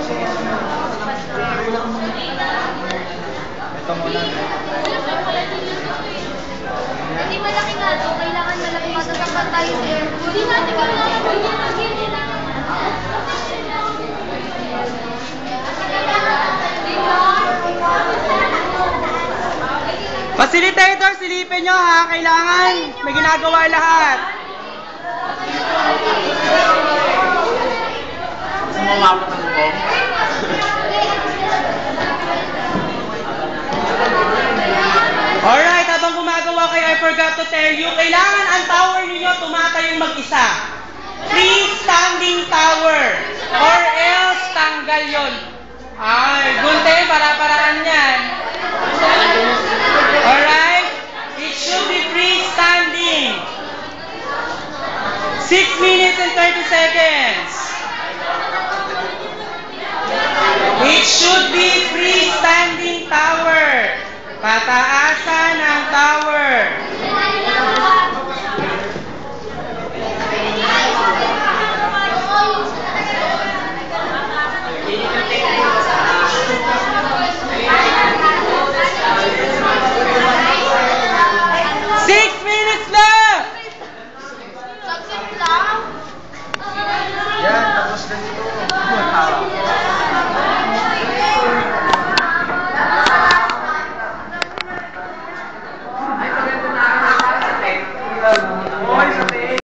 Ito muna. Hindi malaki nga ito. Kailangan malaki matatanggal tayo sa airport. Hindi natin kailangan Facilitator, silipin nyo ha. Kailangan. May ginagawa lahat. Sumawapot ang bong. Alright, habang gumagawa kayo, I forgot to tell you, kailangan ang tower ninyo tumatayong mag-isa. Free standing